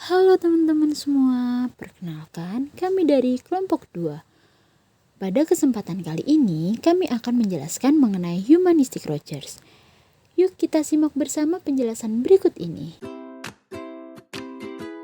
Halo teman-teman semua, perkenalkan kami dari kelompok 2. Pada kesempatan kali ini, kami akan menjelaskan mengenai Humanistic Rogers. Yuk kita simak bersama penjelasan berikut ini.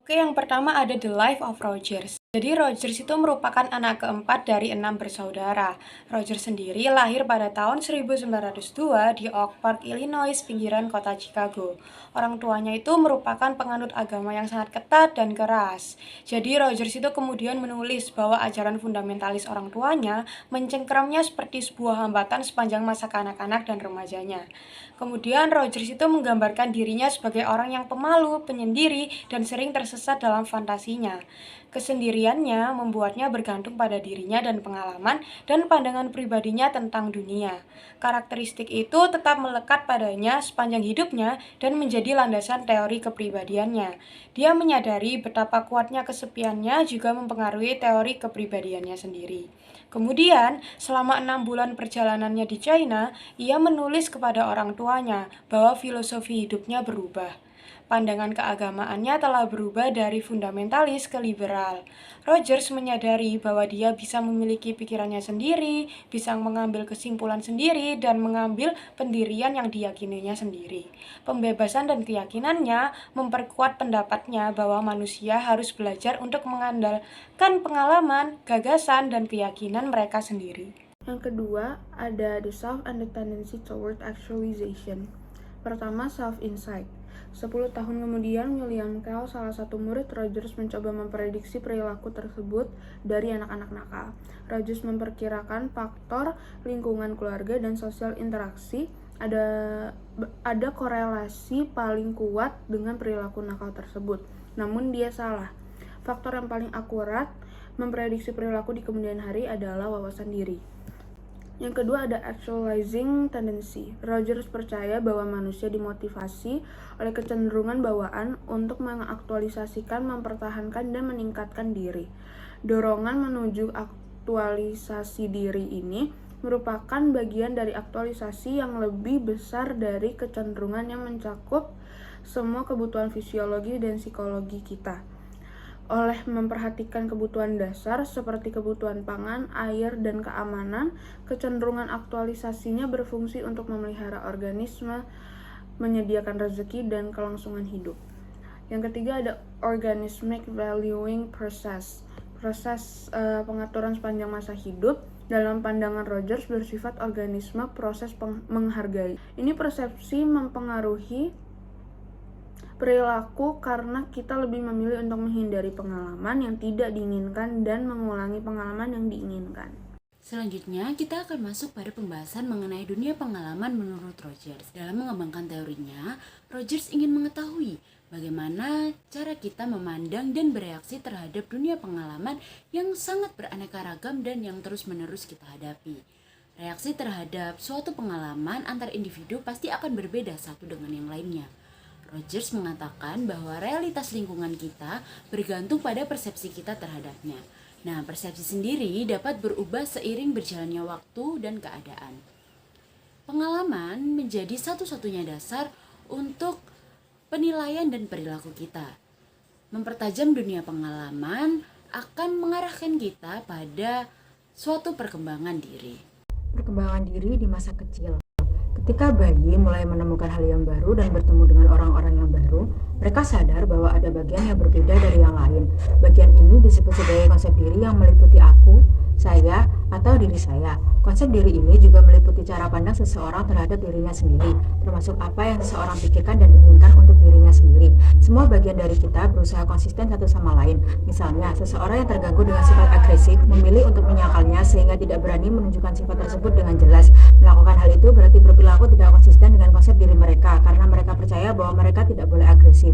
Oke, yang pertama ada The Life of Rogers. Jadi Rogers itu merupakan anak keempat dari 6 bersaudara. Rogers sendiri lahir pada tahun 1902 di Oak Park, Illinois, pinggiran kota Chicago. Orang tuanya itu merupakan penganut agama yang sangat ketat dan keras. Jadi Rogers itu kemudian menulis bahwa ajaran fundamentalis orang tuanya mencengkeramnya seperti sebuah hambatan sepanjang masa kanak-kanak dan remajanya. Kemudian Rogers itu menggambarkan dirinya sebagai orang yang pemalu, penyendiri, dan sering tersesat dalam fantasinya. Kesendiriannya membuatnya bergantung pada dirinya dan pengalaman dan pandangan pribadinya tentang dunia. Karakteristik itu tetap melekat padanya sepanjang hidupnya dan menjadi landasan teori kepribadiannya. Dia menyadari betapa kuatnya kesepiannya juga mempengaruhi teori kepribadiannya sendiri. Kemudian, selama 6 bulan perjalanannya di China, ia menulis kepada orang tuanya bahwa filosofi hidupnya berubah. Pandangan keagamaannya telah berubah dari fundamentalis ke liberal. Rogers menyadari bahwa dia bisa memiliki pikirannya sendiri, bisa mengambil kesimpulan sendiri, dan mengambil pendirian yang diyakininya sendiri. Pembebasan dan keyakinannya memperkuat pendapatnya bahwa manusia harus belajar untuk mengandalkan pengalaman, gagasan, dan keyakinan mereka sendiri. Yang kedua, ada the self and the tendency toward actualization. Pertama, self-insight. 10 tahun kemudian, William Kell, salah satu murid Rogers, mencoba memprediksi perilaku tersebut dari anak-anak nakal. Rogers memperkirakan faktor lingkungan keluarga dan sosial interaksi ada korelasi paling kuat dengan perilaku nakal tersebut. Namun dia salah. Faktor yang paling akurat memprediksi perilaku di kemudian hari adalah wawasan diri. Yang kedua ada actualizing tendency. Rogers percaya bahwa manusia dimotivasi oleh kecenderungan bawaan untuk mengaktualisasikan, mempertahankan, dan meningkatkan diri. Dorongan menuju aktualisasi diri ini merupakan bagian dari aktualisasi yang lebih besar dari kecenderungan yang mencakup semua kebutuhan fisiologi dan psikologi kita. Oleh memperhatikan kebutuhan dasar seperti kebutuhan pangan, air, dan keamanan, kecenderungan aktualisasinya berfungsi untuk memelihara organisme, menyediakan rezeki, dan kelangsungan hidup. Yang ketiga ada organismic valuing process. Proses pengaturan sepanjang masa hidup dalam pandangan Rogers bersifat organisme proses menghargai. Ini persepsi mempengaruhi perilaku karena kita lebih memilih untuk menghindari pengalaman yang tidak diinginkan dan mengulangi pengalaman yang diinginkan. Selanjutnya, kita akan masuk pada pembahasan mengenai dunia pengalaman menurut Rogers. Dalam mengembangkan teorinya, Rogers ingin mengetahui bagaimana cara kita memandang dan bereaksi terhadap dunia pengalaman yang sangat beraneka ragam dan yang terus-menerus kita hadapi. Reaksi terhadap suatu pengalaman antar individu pasti akan berbeda satu dengan yang lainnya. Rogers mengatakan bahwa realitas lingkungan kita bergantung pada persepsi kita terhadapnya. Nah, persepsi sendiri dapat berubah seiring berjalannya waktu dan keadaan. Pengalaman menjadi satu-satunya dasar untuk penilaian dan perilaku kita. Mempertajam dunia pengalaman akan mengarahkan kita pada suatu perkembangan diri. Perkembangan diri di masa kecil. Ketika bayi mulai menemukan hal yang baru dan bertemu dengan orang-orang yang baru, mereka sadar bahwa ada bagian yang berbeda dari yang lain. Bagian ini disebut sebagai konsep diri yang meliputi aku, saya, atau diri saya. Konsep diri ini juga meliputi cara pandang seseorang terhadap dirinya sendiri, termasuk apa yang seseorang pikirkan dan inginkan untuk dirinya sendiri. Semua bagian dari kita berusaha konsisten satu sama lain. Misalnya, seseorang yang terganggu dengan sifat agresif memilih untuk menyakalnya sehingga tidak berani menunjukkan sifat tersebut dengan jelas. Melakukan hal itu berarti berperilaku tidak konsisten dengan konsep diri mereka karena mereka percaya bahwa mereka tidak boleh agresif.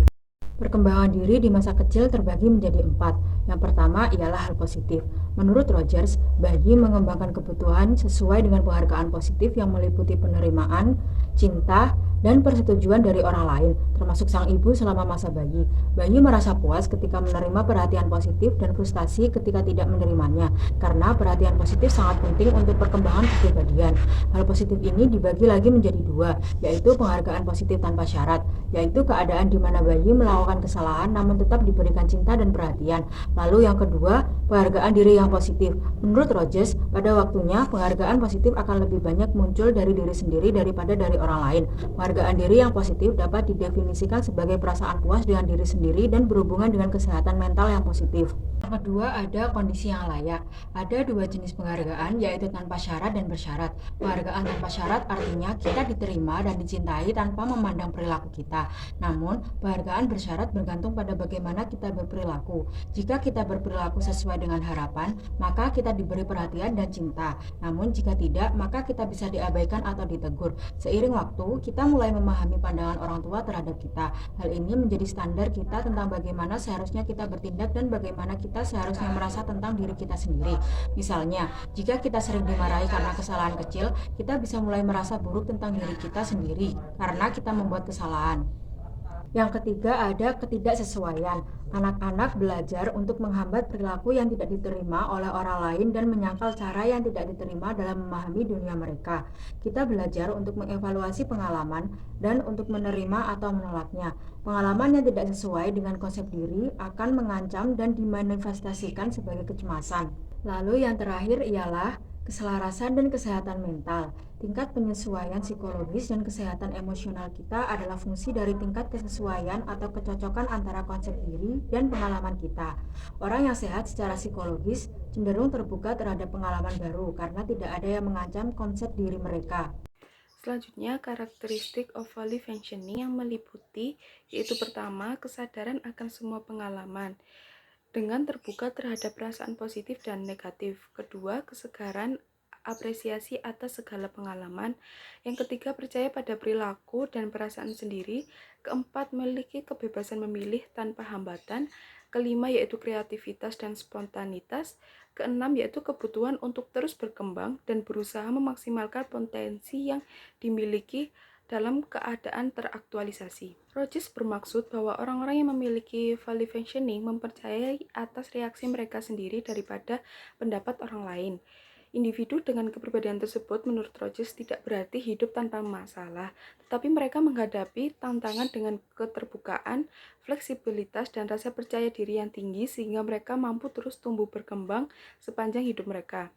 Perkembangan diri di masa kecil terbagi menjadi 4. Yang pertama ialah hal positif. Menurut Rogers, bayi mengembangkan kebutuhan sesuai dengan penghargaan positif yang meliputi penerimaan, cinta, dan persetujuan dari orang lain, termasuk sang ibu selama masa bayi. Bayi merasa puas ketika menerima perhatian positif dan frustasi ketika tidak menerimanya, karena perhatian positif sangat penting untuk perkembangan kepribadian. Hal positif ini dibagi lagi menjadi 2, yaitu penghargaan positif tanpa syarat. yaitu keadaan di mana bayi melakukan kesalahan namun tetap diberikan cinta dan perhatian. Lalu yang kedua, penghargaan diri yang positif. Menurut Rogers, pada waktunya penghargaan positif akan lebih banyak muncul dari diri sendiri daripada dari orang lain. Penghargaan diri yang positif dapat didefinisikan sebagai perasaan puas dengan diri sendiri dan berhubungan dengan kesehatan mental yang positif. Yang kedua, ada kondisi yang layak. Ada dua jenis penghargaan, yaitu tanpa syarat dan bersyarat. Penghargaan tanpa syarat artinya kita diterima dan dicintai tanpa memandang perilaku kita. Namun, penghargaan bersyarat bergantung pada bagaimana kita berperilaku. Jika kita berperilaku sesuai dengan harapan, maka kita diberi perhatian dan cinta. Namun, jika tidak, maka kita bisa diabaikan atau ditegur. Seiring waktu, kita mulai memahami pandangan orang tua terhadap kita. Hal ini menjadi standar kita tentang bagaimana seharusnya kita bertindak dan bagaimana kita seharusnya merasa tentang diri kita sendiri. Misalnya, jika kita sering dimarahi karena kesalahan kecil, kita bisa mulai merasa buruk tentang diri kita sendiri karena kita membuat kesalahan. Yang ketiga, ada ketidaksesuaian. Anak-anak belajar untuk menghambat perilaku yang tidak diterima oleh orang lain dan menyangkal cara yang tidak diterima dalam memahami dunia mereka. Kita belajar untuk mengevaluasi pengalaman dan untuk menerima atau menolaknya. Pengalaman yang tidak sesuai dengan konsep diri akan mengancam dan dimanifestasikan sebagai kecemasan. Lalu yang terakhir ialah keselarasan dan kesehatan mental. Tingkat penyesuaian psikologis dan kesehatan emosional kita adalah fungsi dari tingkat kesesuaian atau kecocokan antara konsep diri dan pengalaman kita. Orang yang sehat secara psikologis cenderung terbuka terhadap pengalaman baru karena tidak ada yang mengancam konsep diri mereka. Selanjutnya, karakteristik of fully functioning yang meliputi yaitu pertama, kesadaran akan semua pengalaman dengan terbuka terhadap perasaan positif dan negatif. Kedua, kesegaran apresiasi atas segala pengalaman. Yang ketiga, percaya pada perilaku dan perasaan sendiri. Keempat, memiliki kebebasan memilih tanpa hambatan. Kelima, yaitu kreativitas dan spontanitas. Keenam, yaitu kebutuhan untuk terus berkembang dan berusaha memaksimalkan potensi yang dimiliki dalam keadaan teraktualisasi. Rogers bermaksud bahwa orang-orang yang memiliki fully functioning mempercayai atas reaksi mereka sendiri daripada pendapat orang lain. Individu dengan kepribadian tersebut menurut Rogers tidak berarti hidup tanpa masalah, tetapi mereka menghadapi tantangan dengan keterbukaan, fleksibilitas, dan rasa percaya diri yang tinggi sehingga mereka mampu terus tumbuh berkembang sepanjang hidup mereka.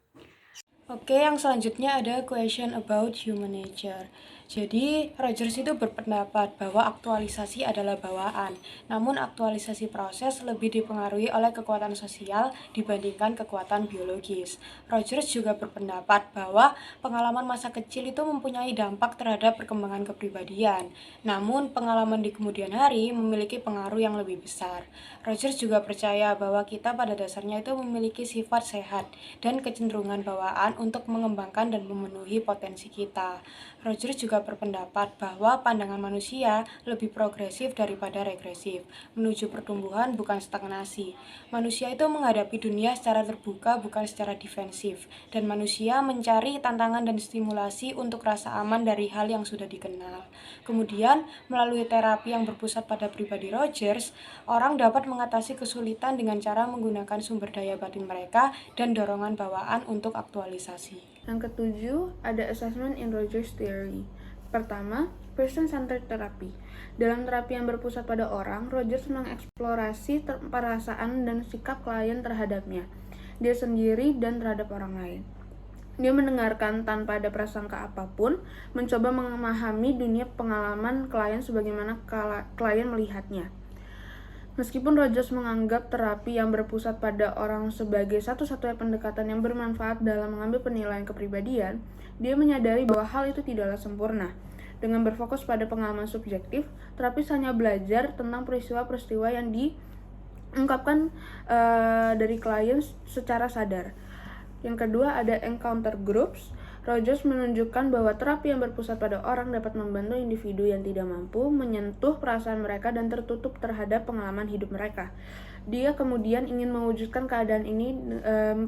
Oke, yang selanjutnya ada question about human nature. Jadi, Rogers itu berpendapat bahwa aktualisasi adalah bawaan, namun aktualisasi proses lebih dipengaruhi oleh kekuatan sosial dibandingkan kekuatan biologis. Rogers juga berpendapat bahwa pengalaman masa kecil itu mempunyai dampak terhadap perkembangan kepribadian, namun pengalaman di kemudian hari memiliki pengaruh yang lebih besar. Rogers juga percaya bahwa kita pada dasarnya itu memiliki sifat sehat dan kecenderungan bawaan untuk mengembangkan dan memenuhi potensi kita. Rogers juga berpendapat bahwa pandangan manusia lebih progresif daripada regresif, menuju pertumbuhan bukan stagnasi. Manusia itu menghadapi dunia secara terbuka bukan secara defensif, dan manusia mencari tantangan dan stimulasi untuk rasa aman dari hal yang sudah dikenal. Kemudian, melalui terapi yang berpusat pada pribadi Rogers, orang dapat mengatasi kesulitan dengan cara menggunakan sumber daya batin mereka dan dorongan bawaan untuk aktualisasi. Yang ketujuh, ada assessment in Rogers theory. Pertama, person-centered therapy. Dalam terapi yang berpusat pada orang, Rogers mengeksplorasi perasaan dan sikap klien terhadapnya, dia sendiri dan terhadap orang lain. Dia mendengarkan tanpa ada prasangka apapun, mencoba memahami dunia pengalaman klien sebagaimana klien melihatnya. Meskipun Rogers menganggap terapi yang berpusat pada orang sebagai satu-satunya pendekatan yang bermanfaat dalam mengambil penilaian kepribadian, dia menyadari bahwa hal itu tidaklah sempurna. Dengan berfokus pada pengalaman subjektif, terapis hanya belajar tentang peristiwa-peristiwa yang diungkapkan dari klien secara sadar. Yang kedua, ada encounter groups. Rogers menunjukkan bahwa terapi yang berpusat pada orang dapat membantu individu yang tidak mampu menyentuh perasaan mereka dan tertutup terhadap pengalaman hidup mereka. Dia kemudian ingin mewujudkan keadaan ini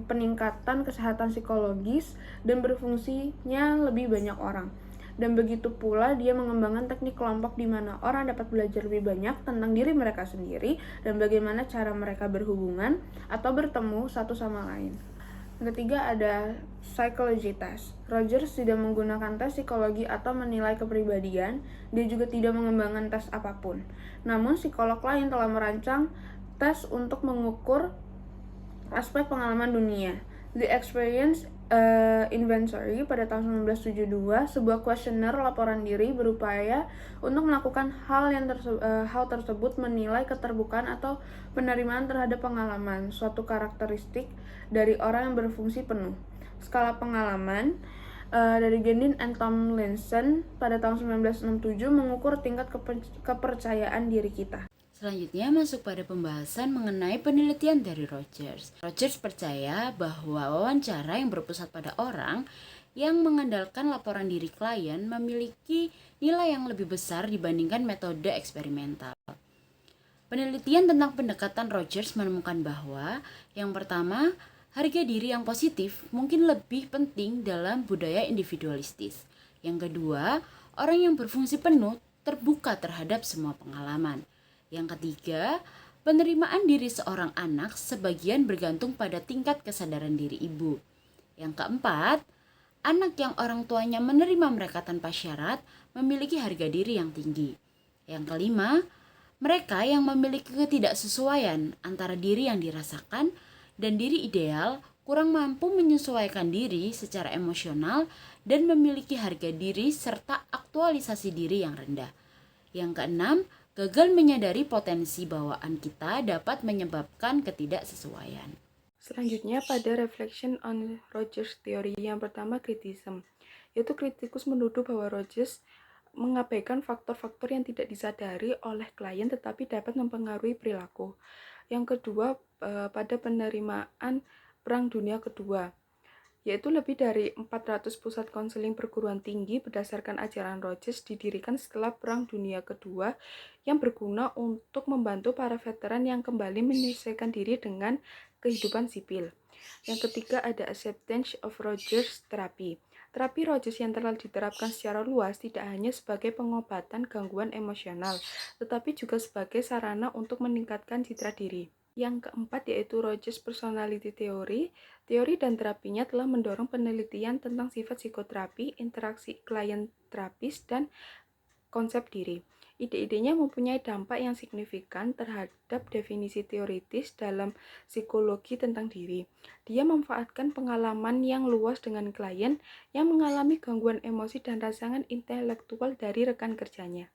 peningkatan kesehatan psikologis dan berfungsinya lebih banyak orang. Dan begitu pula dia mengembangkan teknik kelompok di mana orang dapat belajar lebih banyak tentang diri mereka sendiri dan bagaimana cara mereka berhubungan atau bertemu satu sama lain. Yang ketiga ada psychology test. Rogers tidak menggunakan tes psikologi atau menilai kepribadian, dia juga tidak mengembangkan tes apapun. Namun psikolog lain telah merancang tes untuk mengukur aspek pengalaman dunia. The Experience Inventory pada tahun 1972, sebuah kuesioner laporan diri berupaya untuk melakukan hal tersebut menilai keterbukaan atau penerimaan terhadap pengalaman, suatu karakteristik dari orang yang berfungsi penuh. Skala pengalaman dari Gendin and Tomlinson pada tahun 1967 mengukur tingkat kepercayaan diri kita. Selanjutnya masuk pada pembahasan mengenai penelitian dari Rogers. Rogers percaya bahwa wawancara yang berpusat pada orang yang mengandalkan laporan diri klien memiliki nilai yang lebih besar dibandingkan metode eksperimental. Penelitian tentang pendekatan Rogers menemukan bahwa yang pertama, harga diri yang positif mungkin lebih penting dalam budaya individualistis. Yang kedua, orang yang berfungsi penuh terbuka terhadap semua pengalaman. Yang ketiga, penerimaan diri seorang anak sebagian bergantung pada tingkat kesadaran diri ibu. Yang keempat, anak yang orang tuanya menerima mereka tanpa syarat memiliki harga diri yang tinggi. Yang kelima, mereka yang memiliki ketidaksesuaian antara diri yang dirasakan dan diri ideal kurang mampu menyesuaikan diri secara emosional dan memiliki harga diri serta aktualisasi diri yang rendah. Yang keenam, gagal menyadari potensi bawaan kita dapat menyebabkan ketidaksesuaian. Selanjutnya pada reflection on Rogers theory, yang pertama criticism, yaitu kritikus menuduh bahwa Rogers mengabaikan faktor-faktor yang tidak disadari oleh klien tetapi dapat mempengaruhi perilaku. Yang kedua pada penerimaan Perang Dunia Kedua, yaitu lebih dari 400 pusat konseling perguruan tinggi berdasarkan ajaran Rogers didirikan setelah Perang Dunia Kedua yang berguna untuk membantu para veteran yang kembali menyesuaikan diri dengan kehidupan sipil. Yang ketiga ada acceptance of Rogers therapy. Terapi Rogers yang telah diterapkan secara luas tidak hanya sebagai pengobatan gangguan emosional, tetapi juga sebagai sarana untuk meningkatkan citra diri. Yang keempat yaitu Rogers Personality Theory. Teori dan terapinya telah mendorong penelitian tentang sifat psikoterapi, interaksi klien terapis, dan konsep diri. Ide-idenya mempunyai dampak yang signifikan terhadap definisi teoritis dalam psikologi tentang diri. Dia memanfaatkan pengalaman yang luas dengan klien yang mengalami gangguan emosi dan rangsangan intelektual dari rekan kerjanya.